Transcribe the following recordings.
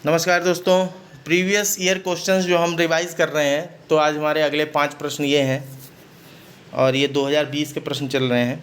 नमस्कार दोस्तों, previous year questions जो हम रिवाइज कर रहे हैं, तो आज हमारे अगले 5 प्रश्न ये हैं और ये 2020 के प्रश्न चल रहे हैं।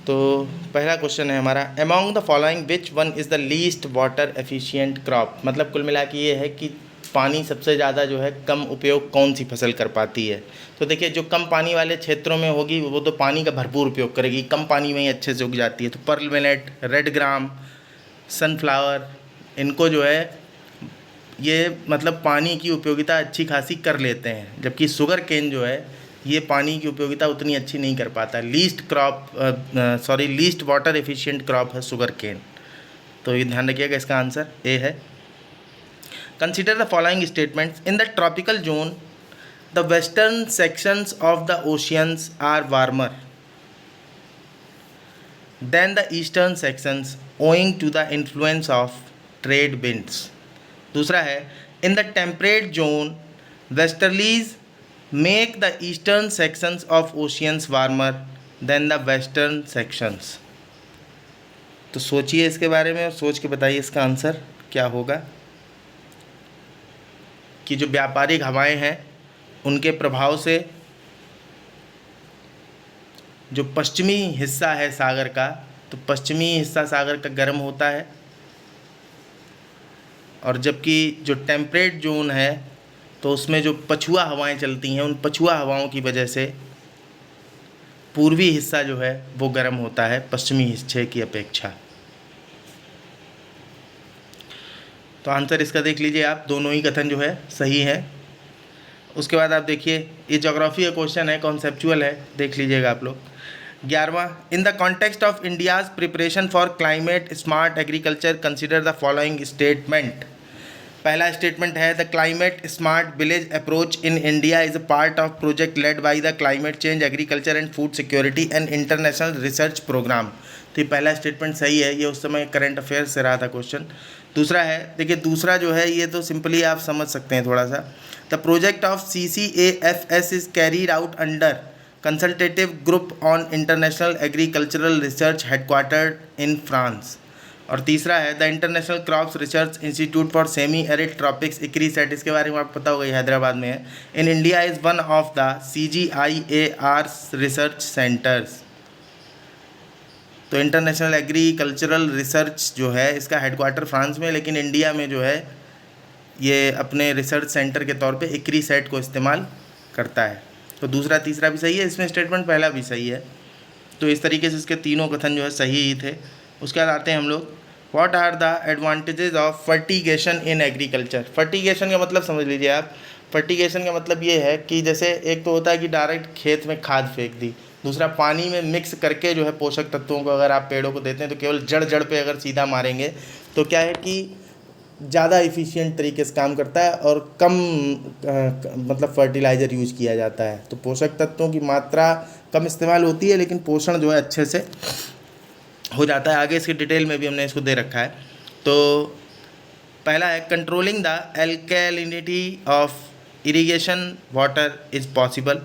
तो पहला क्वेश्चन है हमारा, among the following which one is the least water efficient crop. मतलब कुल मिला के ये है कि पानी सबसे ज़्यादा जो है कम उपयोग कौन सी फसल कर पाती है। तो देखिए, जो कम पानी वाले क्षेत्रों में होगी वो तो पानी का भरपूर उपयोग करेगी, कम पानी में ही अच्छे से उग जाती है। तो पर्ल मिलेट, रेड ग्राम, सनफ्लावर, इनको जो है ये मतलब पानी की उपयोगिता अच्छी खासी कर लेते हैं, जबकि शुगर केन जो है ये पानी की उपयोगिता उतनी अच्छी नहीं कर पाता। लीस्ट वाटर एफिशिएंट क्रॉप है शुगर केन। तो ये ध्यान रखिएगा, इसका आंसर ए है। Consider the following statements. In the tropical zone the western sections of the oceans are warmer than the eastern sections owing to the influence of trade winds. दूसरा है, in the temperate zone westerlies make the eastern sections of oceans warmer than the western sections. तो सोचिए इसके बारे में और सोच के बताइए इसका आंसर क्या होगा। कि जो व्यापारिक हवाएं हैं उनके प्रभाव से जो पश्चिमी हिस्सा है सागर का, तो पश्चिमी हिस्सा सागर का गर्म होता है, और जबकि जो टेम्परेट जोन है तो उसमें जो पछुआ हवाएं चलती हैं, उन पछुआ हवाओं की वजह से पूर्वी हिस्सा जो है वो गर्म होता है पश्चिमी हिस्से की अपेक्षा। तो आंसर इसका देख लीजिए आप, दोनों ही कथन जो है सही है। उसके बाद आप देखिए, ये ज्योग्राफी का क्वेश्चन है, कॉन्सेप्चुअल है, देख लीजिएगा आप लोग। 11वां, in the context of India's preparation for climate smart agriculture consider the following statement. पहला स्टेटमेंट है, the climate smart village approach in India is a part of project led by the climate change agriculture and food security and international research programme. तो ये पहला statement सही है, ये उस समय करंट अफेयर्स से रहा था क्वेश्चन। दूसरा है, देखिए दूसरा जो है ये तो सिंपली आप समझ सकते हैं थोड़ा सा। The project of CCAFS is carried out under consultative group on international agricultural research headquartered in France. और तीसरा है, the international crops research institute for semi arid tropics ICRISAT, इसके बारे में आपको पता होगा, ये हैदराबाद में है। In India is one of the CGIAR research centres. तो इंटरनेशनल एग्रीकल्चरल रिसर्च जो है इसका हेडक्वार्टर फ्रांस में, लेकिन इंडिया में जो है ये अपने रिसर्च सेंटर के तौर पे ICRISAT को इस्तेमाल करता है। तो दूसरा तीसरा भी सही है, इसमें स्टेटमेंट पहला भी सही है। तो इस तरीके से इसके तीनों कथन जो है सही ही थे। उसके बाद आते हैं हम लोग, what are the advantages of fertigation in agriculture. Fertigation का मतलब समझ लीजिए आप, फर्टिगेशन का मतलब ये है कि जैसे एक तो होता है कि डायरेक्ट खेत में खाद फेंक दी, दूसरा पानी में मिक्स करके जो है पोषक तत्वों को अगर आप पेड़ों को देते हैं, तो केवल जड़ जड़ पे अगर सीधा मारेंगे तो क्या है कि ज़्यादा इफ़िशियंट तरीके से काम करता है और कम मतलब फर्टिलाइज़र यूज किया जाता है। तो पोषक तत्वों की मात्रा कम इस्तेमाल होती है, लेकिन पोषण जो है अच्छे से हो जाता है। आगे इसकी डिटेल में भी हमने इसको दे रखा है। तो पहला है, controlling the alkalinity of irrigation water is possible.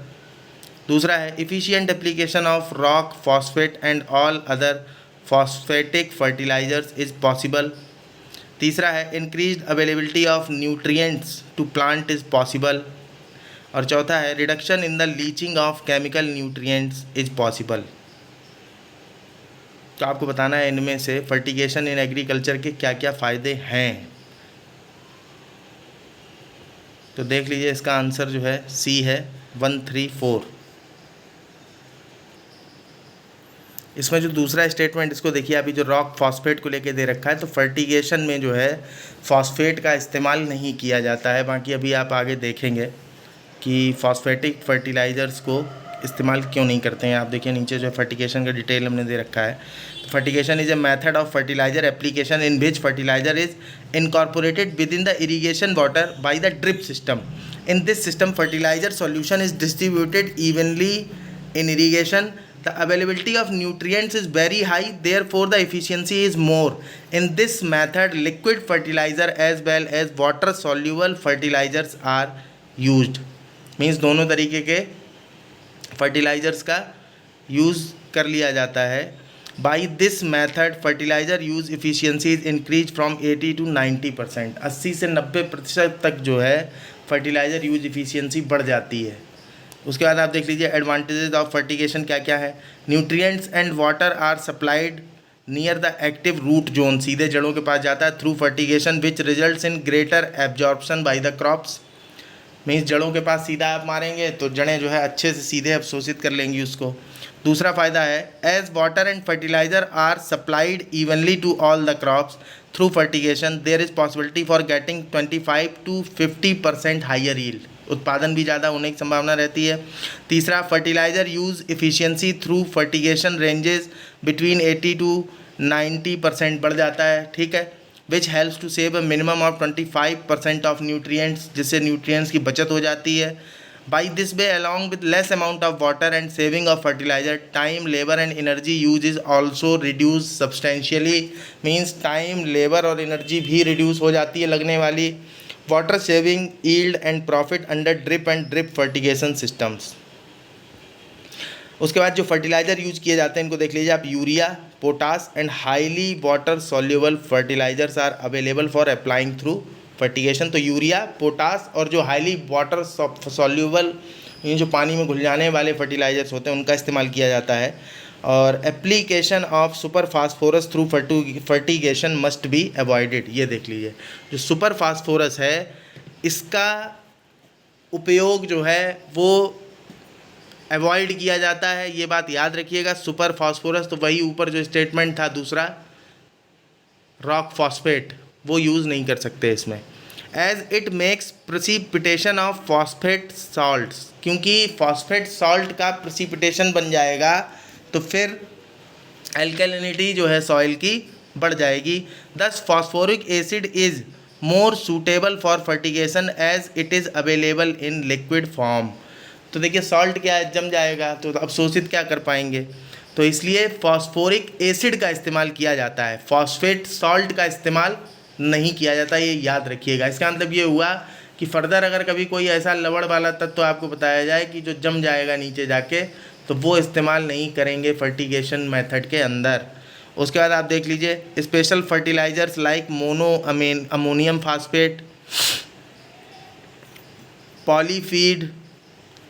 दूसरा है, efficient application of rock phosphate and all other phosphatic fertilizers is possible. तीसरा है, increased availability of nutrients to plant is possible. और चौथा है, reduction in the leaching of chemical nutrients is possible. तो आपको बताना है इनमें से फर्टिगेशन इन एग्रीकल्चर के क्या क्या फ़ायदे हैं। तो देख लीजिए, इसका आंसर जो है सी है, 134। इसमें जो दूसरा स्टेटमेंट, इसको देखिए, अभी जो रॉक फॉस्फेट को लेके दे रखा है, तो फर्टिगेशन में जो है फॉस्फेट का इस्तेमाल नहीं किया जाता है। बाकी अभी आप आगे देखेंगे कि फॉस्फेटिक फर्टिलाइज़र्स को इस्तेमाल क्यों नहीं करते हैं। आप देखिए नीचे जो फर्टिगेशन का डिटेल हमने दे रखा है। Fertigation is a method of fertiliser application in which fertiliser is incorporated within the irrigation water by the drip system. In this system fertiliser solution is distributed evenly in irrigation. The availability of nutrients is very high, therefore the efficiency is more. In this method, liquid fertilizer as well as water soluble fertilizers are used. Means दोनों तरीके के fertilisers का use कर लिया जाता है. By this method fertiliser use efficiency is increase from 80 to 90%। 80 से 90% तक जो है फर्टिलाइज़र यूज इफ़िशियंसी बढ़ जाती है। उसके बाद आप देख लीजिए एडवांटेजेस ऑफ फर्टिगेशन क्या क्या है। Nutrients and water are supplied near the active root zone, सीधे जड़ों के पास जाता है through fertigation which results in greater absorption by the crops. Means जड़ों के पास सीधा आप मारेंगे तो जड़ें जो है अच्छे से सीधे अवशोषित कर लेंगी उसको। दूसरा फ़ायदा है as water and fertiliser are supplied evenly to all the crops through fertigation there is possibility for getting 25 to 50% higher yield, उत्पादन भी ज़्यादा होने की संभावना रहती है। तीसरा fertiliser use efficiency through fertigation ranges between 80 to 90% बढ़ जाता है, ठीक है, which helps to save a minimum of 25% of nutrients, जिससे न्यूट्रिएंट्स की बचत हो जाती है। By this way along with less amount of water and saving of fertiliser time labour and energy use is also reduce substantially. Means time labour और energy भी reduce हो जाती है लगने वाली। Water saving yield and profit under drip and drip fertigation systems. उसके बाद जो फर्टिलाइज़र यूज किए जाते हैं इनको देख लीजिए आप। Urea, potash and highly water soluble fertilisers are available for applying through fertigation. तो यूरिया, पोटास और जो हाईली वाटर सॉल्युबल, ये जो पानी में घुल जाने वाले फर्टिलाइजर्स होते हैं उनका इस्तेमाल किया जाता है। और application of super phosphorus through fertigation must be avoided. ये देख लीजिए जो सुपर फास्फोरस है इसका उपयोग जो है वो अवॉइड किया जाता है, ये बात याद रखिएगा। सुपर फास्फोरस तो वही ऊपर जो स्टेटमेंट था दूसरा रॉक फॉस्फेट, वो यूज़ नहीं कर सकते इसमें। As it makes precipitation of phosphate salts, क्योंकि फॉस्फेट सॉल्ट का प्रेसिपिटेशन बन जाएगा तो फिर एल्कलिनिटी जो है सॉइल की बढ़ जाएगी। Thus phosphoric acid is more suitable for fertigation as it is available in liquid form. तो देखिए सॉल्ट क्या है, जम जाएगा तो अवशोषित क्या कर पाएंगे, तो इसलिए फॉस्फोरिक एसिड का इस्तेमाल किया जाता है, फॉस्फेट सॉल्ट का इस्तेमाल नहीं किया जाता, ये याद रखिएगा। इसका मतलब ये हुआ कि फर्दर अगर कभी कोई ऐसा लवड़ वाला तत्व तो आपको बताया जाए कि जो जम जाएगा नीचे जाके, तो वो इस्तेमाल नहीं करेंगे फर्टिगेशन मेथड के अंदर। उसके बाद आप देख लीजिए special fertilizers like mono ammonium phosphate, polyfeed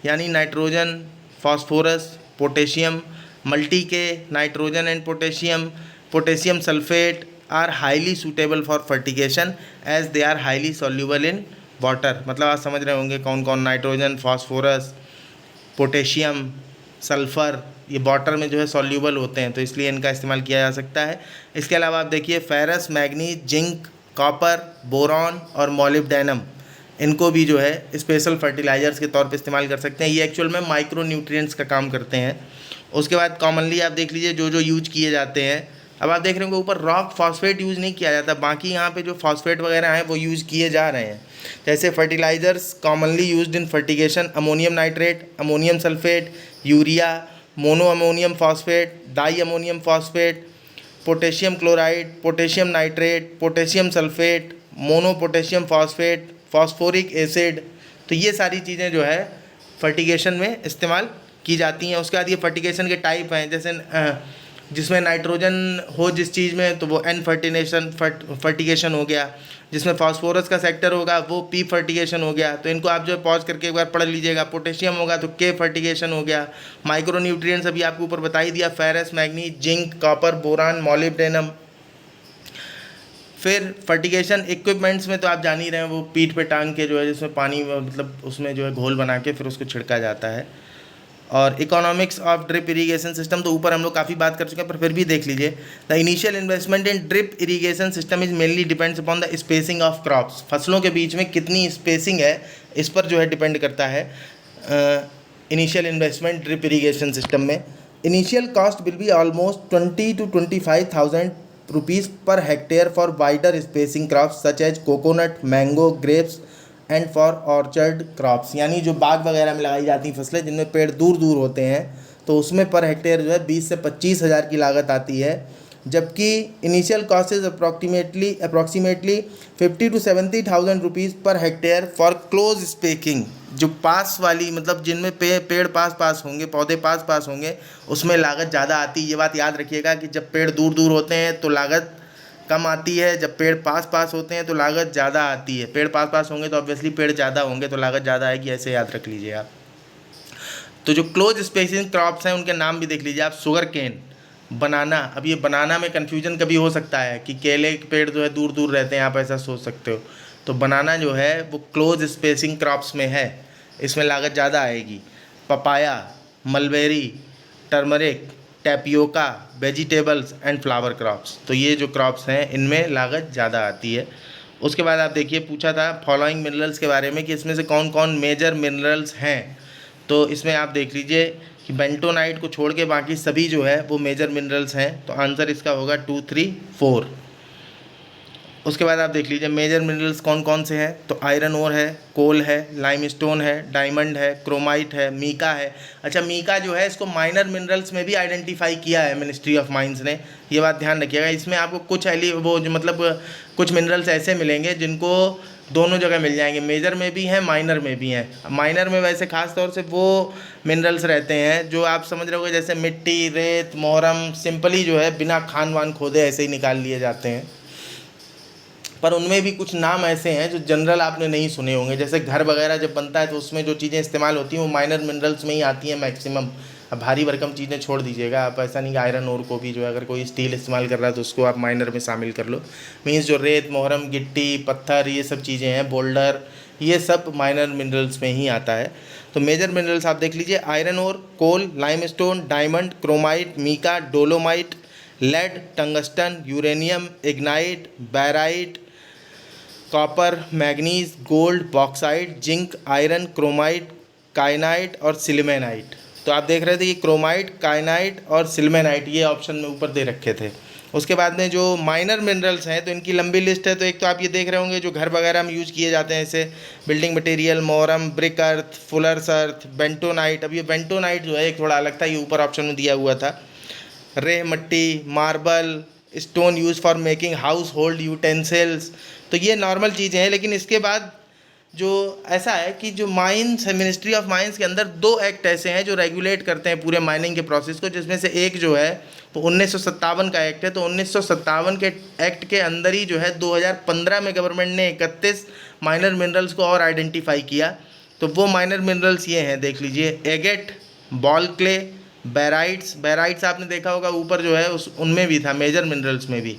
यानी nitrogen, phosphorus, potassium, multi K nitrogen and potassium, potassium sulphate are highly suitable for fertigation as they are highly soluble in water. मतलब आप समझ रहे होंगे कौन कौन, नाइट्रोजन, फास्फोरस, पोटेशियम, सल्फ़र, ये water में जो है सॉल्युबल होते हैं, तो इसलिए इनका इस्तेमाल किया जा सकता है। इसके अलावा आप देखिए ferrous, manganese, zinc, copper, boron और मोलिब्डेनम, इनको भी जो है स्पेशल फर्टिलाइजर्स के तौर पे इस्तेमाल कर सकते हैं। ये एक्चुअल में माइक्रो न्यूट्रिएंट्स का काम करते हैं। उसके बाद कॉमनली आप देख लीजिए जो जो यूज किए जाते हैं। अब आप देख रहे होंगे ऊपर रॉक फॉस्फेट यूज़ नहीं किया जाता, बाकी यहाँ पे जो फॉस्फेट वगैरह हैं वो यूज़ किए जा रहे हैं। जैसे fertilisers commonly used in fertigation, ammonium nitrate, ammonium sulphate, urea, mono ammonium phosphate, di ammonium phosphate, potassium chloride, potassium nitrate, potassium sulphate, mono potassium phosphate, phosphoric acid, तो ये सारी चीज़ें जो है फर्टिगेशन में इस्तेमाल की जाती हैं। उसके बाद ये फर्टिगेशन के टाइप हैं, जैसे जिसमें नाइट्रोजन हो जिस चीज़ में तो वो एन फर्टिगेशन हो गया, जिसमें फास्फोरस का सेक्टर होगा वो पी फर्टिगेशन हो गया। तो इनको आप जो है पॉज करके एक बार पढ़ लीजिएगा। पोटेशियम होगा तो के फर्टिगेशन हो गया। माइक्रो न्यूट्रिएंट्स अभी आपको ऊपर बता ही दिया, ferrous, manganese, zinc, copper, boron, molybdenum. फिर फर्टिगेशन इक्विपमेंट्स में तो आप जान ही रहे हैं, वो पीठ पे टांग के जो है जिसमें पानी मतलब उसमें जो है घोल बना के फिर उसको छिड़का जाता है। और economics of drip irrigation system तो ऊपर हम लोग काफ़ी बात कर चुके हैं, पर फिर भी देख लीजिए। The initial investment in drip irrigation system is mainly depends upon the spacing of crops. फसलों के बीच में कितनी स्पेसिंग है इस पर जो है डिपेंड करता है initial investment drip irrigation system में। Initial cost will be almost 20 to 25,000 rupees per hectare for wider spacing crops such as coconut, mango, grapes and for orchard crops. यानी जो बाग वगैरह में लगाई जाती फसलें जिनमें पेड़ दूर दूर होते हैं तो उसमें पर हेक्टेयर जो है 20 से 25,000 की लागत आती है। जबकि initial cost is approximately 50 to 70,000 rupees per hectare for close spacing, जो पास वाली मतलब जिनमें पेड़ पास पास होंगे, पौधे पास पास होंगे, उसमें लागत ज़्यादा आती है। ये बात याद रखिएगा कि जब पेड़ दूर दूर होते हैं तो लागत कम आती है, जब पेड़ पास पास होते हैं तो लागत ज़्यादा आती है। पेड़ पास पास होंगे तो ऑब्वियसली पेड़ ज़्यादा होंगे तो लागत ज़्यादा आएगी, ऐसे याद रख लीजिए आप। तो जो क्लोज स्पेसिंग क्रॉप्स हैं उनके नाम भी देख लीजिए आप। शुगर केन, बनाना। अब ये बनाना में कन्फ्यूजन कभी हो सकता है कि केले के पेड़ जो है दूर दूर रहते हैं, आप ऐसा सोच सकते हो। तो बनाना जो है वो क्लोज स्पेसिंग क्रॉप्स में है, इसमें लागत ज़्यादा आएगी। Papaya, mulberry, turmeric, tapioca, vegetables and flower crops, तो ये जो क्रॉप्स हैं इनमें लागत ज़्यादा आती है। उसके बाद आप देखिए पूछा था फॉलोइंग मिनरल्स के बारे में कि इसमें से कौन कौन मेजर मिनरल्स हैं। तो इसमें आप देख लीजिए कि बेंटोनाइट को छोड़ के बाकी सभी जो है वो मेजर मिनरल्स हैं। तो आंसर इसका होगा 2, 3, 4। उसके बाद आप देख लीजिए मेजर मिनरल्स कौन कौन से हैं। तो आयरन ओर है, कोल है, लाइमस्टोन है, डायमंड है, क्रोमाइट है, मीका है। अच्छा, मीका जो है इसको माइनर मिनरल्स में भी आइडेंटिफाई किया है मिनिस्ट्री ऑफ माइंस ने, ये बात ध्यान रखिएगा। इसमें आपको कुछ वो जो मतलब कुछ मिनरल्स ऐसे मिलेंगे जिनको दोनों जगह मिल जाएंगे, मेजर में भी हैं माइनर में भी हैं। माइनर में वैसे खास तौर से वो मिनरल्स रहते हैं जो आप समझ रहे होगे जैसे मिट्टी, रेत, मोहरम, सिंपली जो है बिना खान वान खोदे ऐसे ही निकाल लिए जाते हैं। पर उनमें भी कुछ नाम ऐसे हैं जो जनरल आपने नहीं सुने होंगे। जैसे घर वगैरह जब बनता है तो उसमें जो चीज़ें इस्तेमाल होती हैं वो माइनर मिनरल्स में ही आती हैं मैक्सिमम। अब भारी भरकम चीज़ें छोड़ दीजिएगा आप, ऐसा नहीं कि आयरन ओर को भी जो है अगर कोई स्टील इस्तेमाल कर रहा है तो उसको आप माइनर में शामिल कर लो। मीन्स जो रेत, मोहरम, गिट्टी, पत्थर, ये सब चीज़ें हैं, बोल्डर, ये सब माइनर मिनरल्स में ही आता है। तो मेजर मिनरल्स आप देख लीजिए iron ore, coal, limestone, diamond, chromite, mica, dolomite, lead, tungsten, uranium, lignite, barite, copper, manganese, gold, bauxite, zinc, iron, chromite, kyanite और सिल्मेनाइट। तो आप देख रहे थे कि क्रोमाइट, काइनाइट और सिल्मेनाइट ये ऑप्शन में ऊपर दे रखे थे। उसके बाद में जो माइनर मिनरल्स हैं तो इनकी लंबी लिस्ट है। तो एक तो आप ये देख रहे होंगे जो घर वगैरह में यूज़ किए जाते हैं, जैसे बिल्डिंग मटेरियल, मोरम, ब्रिक अर्थ, फुलर्स अर्थ, बेंटोनाइट। अब ये बेंटोनाइट जो है एक थोड़ा अलग था, ये ऊपर ऑप्शन में दिया हुआ था। रेह मट्टी, marble, stone use for making house hold utensils. तो ये नॉर्मल चीज़ें हैं। लेकिन इसके बाद जो ऐसा है कि जो माइंस है, मिनिस्ट्री ऑफ माइंस के अंदर 2 एक्ट ऐसे हैं जो रेगुलेट करते हैं पूरे माइनिंग के प्रोसेस को, जिसमें से एक जो है वो 1957 का एक्ट है। तो 1957 के एक्ट के अंदर ही जो है 2015 में गवर्नमेंट ने 31 माइनर मिनरल्स को और आइडेंटिफाई किया। तो वो माइनर मिनरल्स ये हैं, देख लीजिए, एगेट, बॉल क्ले, बैराइट्स। बैराइट्स आपने देखा होगा ऊपर जो है उनमें भी था, मेजर मिनरल्स में भी।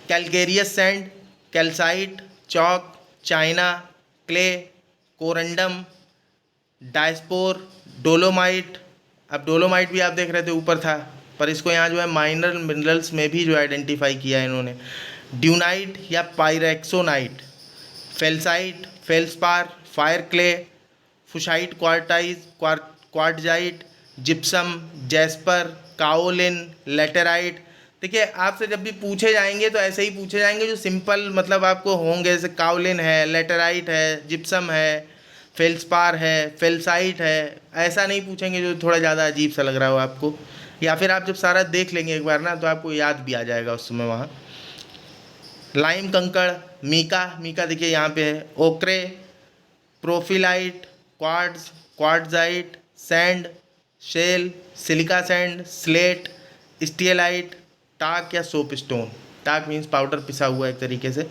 Calcareous sand, calcite, chalk, china, clay, corundum, diaspore, dolomite. अब डोलोमाइट भी आप देख रहे थे ऊपर था, पर इसको यहाँ जो है माइनर मिनरल्स में भी जो आइडेंटिफाई किया है इन्होंने। ड्यूनाइट या pyroxenite, felsite, feldspar, fire clay, fuchsite, quartzite, gypsum, jasper, kaolin, laterite. देखिए आपसे जब भी पूछे जाएंगे तो ऐसे ही पूछे जाएंगे जो सिंपल मतलब आपको होंगे, जैसे काओलिन है, लेटेराइट है, जिप्सम है, फेल्सपार है, फेल्साइट है। ऐसा नहीं पूछेंगे जो थोड़ा ज़्यादा अजीब सा लग रहा हो आपको, या फिर आप जब सारा देख लेंगे एक बार ना तो आपको याद भी आ जाएगा उस समय वहाँ। लाइम कंकड़, मीका, मीका देखिए यहाँ पे है, ochre, pyrophyllite, quartz, quartzite, sand, shale, silica sand, slate, steatite, talc या soapstone. Talc means powder पिसा हुआ एक तरीके से।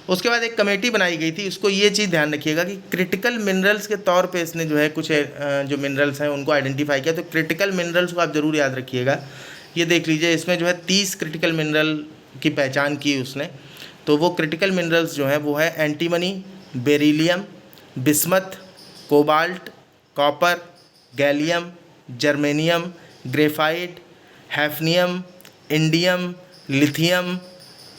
उसके बाद एक कमेटी बनाई गई थी, उसको ये चीज़ ध्यान रखिएगा कि क्रिटिकल मिनरल्स के तौर पे इसने जो है कुछ जो मिनरल्स हैं उनको आइडेंटिफाई किया। तो क्रिटिकल मिनरल्स को आप ज़रूर याद रखिएगा। ये देख लीजिए इसमें जो है 30 क्रिटिकल मिनरल की पहचान की उसने। तो वो क्रिटिकल मिनरल्स जो हैं वो है antimony, beryllium, bismuth, cobalt, copper, gallium, germanium, graphite, hafnium, indium, lithium,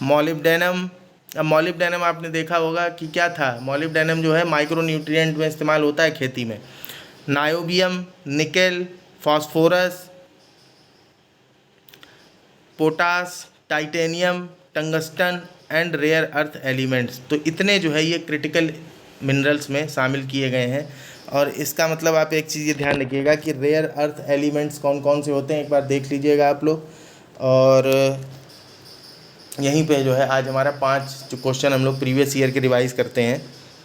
molybdenum. अब मॉलिब्डेनम आपने देखा होगा कि क्या था, मॉलिब्डेनम जो है माइक्रो न्यूट्रिएंट में इस्तेमाल होता है खेती में। Niobium, nickel, phosphorus, potash, titanium, tungsten and rare earth elements. तो इतने जो है ये क्रिटिकल मिनरल्स में शामिल किए गए हैं। और इसका मतलब आप एक चीज़ ये ध्यान रखिएगा कि रेयर अर्थ एलिमेंट्स कौन कौन से होते हैं, एक बार देख लीजिएगा आप लोग। और यहीं पे जो है आज हमारा 5 जो क्वेश्चन हम लोग प्रीवियस ईयर के रिवाइज़ करते हैं।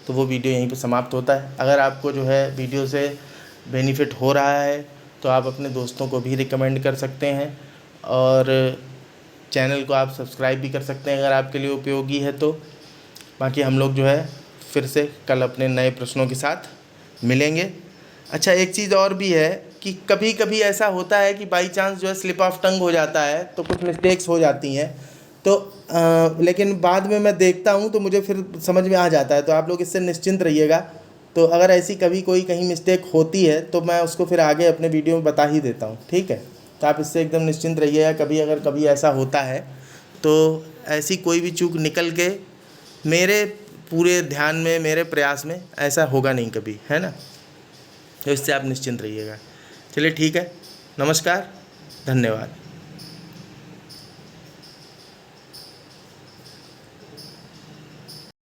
तो वो वीडियो यहीं पे समाप्त होता है। अगर आपको जो है वीडियो से बेनिफिट हो रहा है तो आप अपने दोस्तों को भी रिकमेंड कर सकते हैं और चैनल को आप सब्सक्राइब भी कर सकते हैं अगर आपके लिए उपयोगी है तो। बाकी हम लोग जो है फिर से कल अपने नए प्रश्नों के साथ मिलेंगे। अच्छा, एक चीज़ और भी है कि कभी कभी ऐसा होता है कि बाई चांस जो है स्लिप ऑफ टंग हो जाता है तो कुछ मिस्टेक्स हो जाती हैं तो लेकिन बाद में मैं देखता हूँ तो मुझे फिर समझ में आ जाता है, तो आप लोग इससे निश्चिंत रहिएगा। तो अगर ऐसी कभी कोई कहीं मिस्टेक होती है तो मैं उसको फिर आगे अपने वीडियो में बता ही देता हूँ, ठीक है। तो आप इससे एकदम निश्चिंत रहिएगा। कभी अगर कभी ऐसा होता है तो ऐसी कोई भी चूक निकल के मेरे पूरे ध्यान में, मेरे प्रयास में ऐसा होगा नहीं कभी, है ना। तो इससे आप निश्चिंत रहिएगा। चलिए ठीक है, नमस्कार, धन्यवाद।